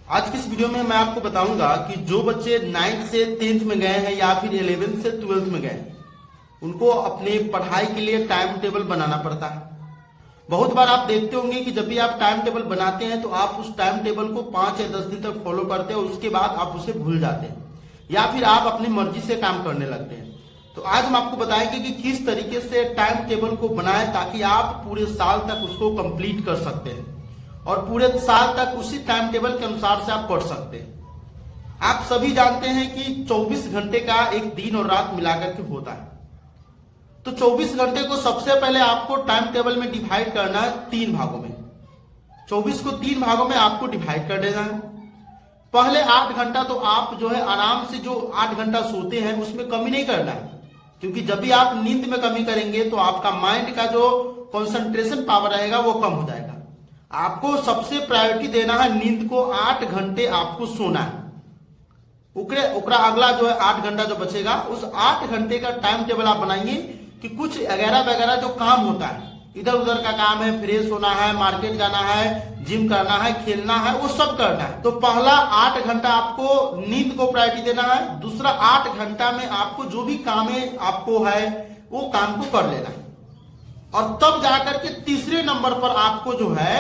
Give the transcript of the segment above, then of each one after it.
आज की इस वीडियो में मैं आपको बताऊंगा कि जो बच्चे 9th से 10th में गए हैं या फिर 11th से 12th में गए हैं, उनको अपनी पढ़ाई के लिए टाइम टेबल बनाना पड़ता है। बहुत बार आप देखते होंगे कि जब भी आप टाइम टेबल बनाते हैं तो आप उस टाइम टेबल को 5 या 10 दिन तक फॉलो करते हैं और उसके बाद आप उसे भूल जाते हैं या फिर आप अपनी मर्जी से काम करने लगते हैं। तो आज हम आपको बताएंगे कि किस तरीके से टाइम टेबल को बनाएं ताकि आप पूरे साल तक उसको कंप्लीट कर सकते हैं और पूरे साल तक उसी टाइम टेबल के अनुसार से आप पढ़ सकते हैं। आप सभी जानते हैं कि 24 घंटे का एक दिन और रात मिलाकर के होता है। तो 24 घंटे को सबसे पहले आपको टाइम टेबल में डिवाइड करना है 3 भागों में। 24 को 3 भागों में आपको डिवाइड कर देना है। पहले 8 घंटा तो आप जो है आराम से जो 8 घंटा सोते हैं उसमें कमी नहीं करना है, क्योंकि जब भी आप नींद में कमी करेंगे तो आपका माइंड का जो कंसंट्रेशन पावर रहेगा वो कम हो जाएगा। आपको सबसे प्रायोरिटी देना है नींद को। 8 घंटे आपको सोना है। उकरा अगला जो है 8 घंटा जो बचेगा उस 8 घंटे का टाइम टेबल आप बनाइए कि कुछ वगैरह वगैरह जो काम होता है, इधर उधर का काम है, फ्रेश होना है, मार्केट जाना है, जिम करना है, खेलना है, वो सब करना है। तो पहला 8 घंटा आपको नींद को प्रायोरिटी देना है। दूसरा 8 घंटा में आपको जो भी काम है आपको है वो काम को कर लेना है और तब जाकर के तीसरे नंबर पर आपको जो है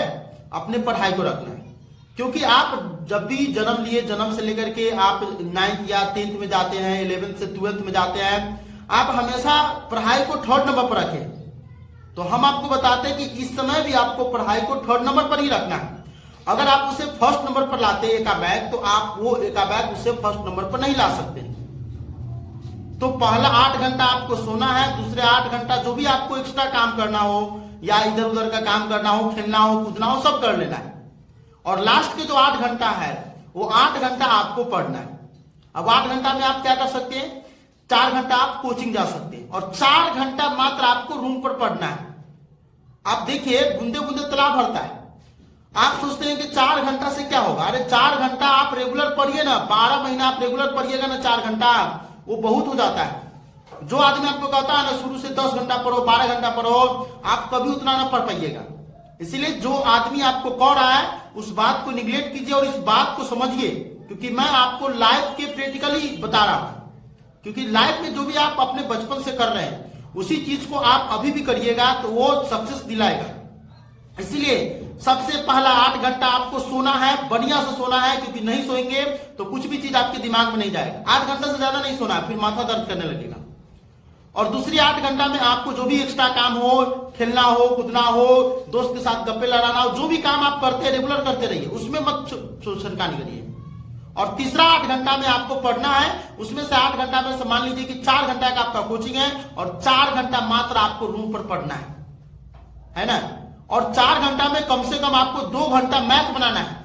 अपने पढ़ाई को रखना है। क्योंकि आप जब भी जन्म लिए, जन्म से लेकर के आप 9th या 10th में जाते हैं, 11th से 12th में जाते हैं, आप हमेशा पढ़ाई को 3rd नंबर पर रखें। तो हम आपको बताते हैं कि इस समय भी आपको पढ़ाई को 3rd नंबर पर ही रखना है। अगर आप उसे 1st नंबर पर लाते एकाबैग, तो आप वो एकाबैग उसे 1st नंबर पर नहीं ला सकते। तो पहला 8 घंटा आपको सोना है, दूसरे 8 घंटा जो भी आपको एक्स्ट्रा काम करना हो या इधर उधर का काम करना हो, खेलना हो, कूदना हो, सब कर लेना है। और लास्ट के जो 8 घंटा है वो 8 घंटा आपको पढ़ना है। अब 8 घंटा में आप क्या कर सकते हैं? 4 घंटा आप कोचिंग जा सकते हैं और 4 घंटा मात्र आपको रूम पर पढ़ना है। आप देखिए बूंदे बूंदे तालाब भरता है। आप सोचते हैं कि 4 घंटा से क्या होगा? अरे 4 घंटा आप रेगुलर पढ़िए ना, 12 महीना आप रेगुलर पढ़िएगा ना, 4 घंटा वो बहुत हो जाता है। जो आदमी आपको कहता है ना शुरू से 10 घंटा पढ़ो, 12 घंटा पढ़ो, आप कभी उतना ना पढ़ पाइएगा। इसीलिए जो आदमी आपको कह रहा है उस बात को निगलेक्ट कीजिए और इस बात को समझिए, क्योंकि मैं आपको लाइफ के प्रैक्टिकली बता रहा हूं। क्योंकि लाइफ में जो भी आप अपने बचपन से कर रहे हैं उसी चीज को आप अभी भी करिएगा तो वो सक्सेस दिलाएगा। इसलिए सबसे पहला 8 घंटा आपको सोना है, बढ़िया से सोना है, क्योंकि नहीं सोएंगे तो कुछ भी चीज आपके दिमाग में नहीं जाएगा। 8 घंटा से ज्यादा नहीं सोना है, फिर माथा दर्द करने लगेगा। और दूसरी 8 घंटा में आपको जो भी एक्स्ट्रा काम हो, खेलना हो, कूदना हो, दोस्त के साथ गप्पे लड़ाना हो, जो भी काम आप करते हैं रेगुलर करते रहिए, उसमें मत छेड़खानी करिए। और तीसरा 8 घंटा में आपको पढ़ना है। उसमें से 8 घंटा में मान लीजिए कि 4 घंटा का आपका कोचिंग है और 4 घंटा मात्र आपको रूम पर पढ़ना है ना। और 4 घंटा में कम से कम आपको 2 घंटा मैथ बनाना है।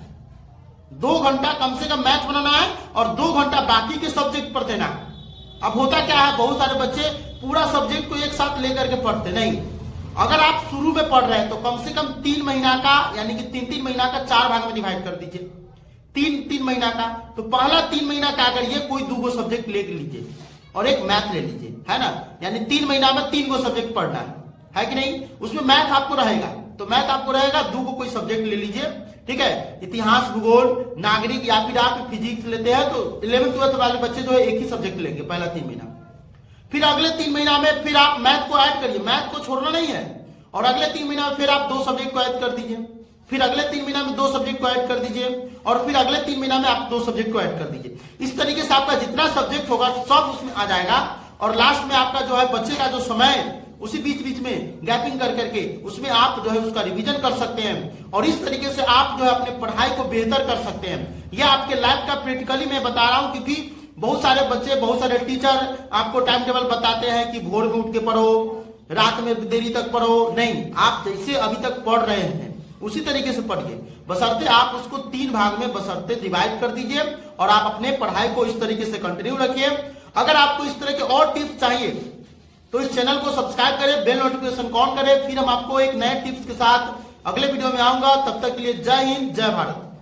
2 घंटा कम से कम मैथ बनाना है और 2 घंटा बाकी के सब्जेक्ट पर देना है। अब होता क्या है, बहुत सारे बच्चे पूरा सब्जेक्ट को एक साथ लेकर के पढ़ते नहीं। अगर आप शुरू में पढ़ रहे हैं तो कम से कम 3 महीना का, यानी कि 3-3 महीना का 4 भाग में डिवाइड कर दीजिए। 3 महीना का, तो पहला 3 महीना क्या करिए, कोई 2 सब्जेक्ट ले लीजिए और एक मैथ ले लीजिए, है ना। यानी 3 महीना में 3 सब्जेक्ट पढ़ना है कि नहीं। उसमें मैथ आपको रहेगा, तो मैथ आपको रहेगा, 2 कोई सब्जेक्ट ले लीजिए, ठीक है। इतिहास, भूगोल, नागरिक या फिर आप फिजिक्स लेते हैं तो 11th 12th वाले बच्चे जो है एक ही सब्जेक्ट लेंगे पहला 3 महीना। फिर अगले 3 महीना में फिर आप मैथ को ऐड करिए, मैथ को छोड़ना नहीं है। और अगले 3 महीना में फिर आप 2 सब्जेक्ट को ऐड कर दीजिए। फिर अगले 3 महीना में 2 सब्जेक्ट को ऐड कर दीजिए और फिर अगले 3 महीना में आप 2 सब्जेक्ट को ऐड कर दीजिए। इस तरीके से आपका जितना सब्जेक्ट होगा सब उसमें आ जाएगा और लास्ट में आपका जो है बच्चे का जो समय उसी बीच में गैपिंग कर करके उसमें आप जो है उसका रिवीजन कर सकते हैं और इस तरीके से आप जो है अपने पढ़ाई को बेहतर कर सकते हैं। यह आपके लाइफ का प्रैक्टिकली मैं बता रहा हूं, क्योंकि बहुत सारे बच्चे, बहुत सारे टीचर आपको टाइम टेबल बताते हैं कि भोर में उठ के पढ़ो, रात में देरी तक पढ़ो। नहीं, आप जैसे अभी तक पढ़ रहे हैं उसी तरीके से पढ़िए, बशर्ते आप उसको 3 भाग में बशर्ते डिवाइड कर दीजिए और आप अपने पढ़ाई को इस तरीके से कंटिन्यू रखिए। अगर आपको इस तरह के और टिप्स चाहिए तो इस चैनल को सब्सक्राइब करें, बेल नोटिफिकेशन ऑन करें। फिर हम आपको एक नए टिप्स के साथ अगले वीडियो में आऊंगा। तब तक के लिए जय हिंद, जय भारत।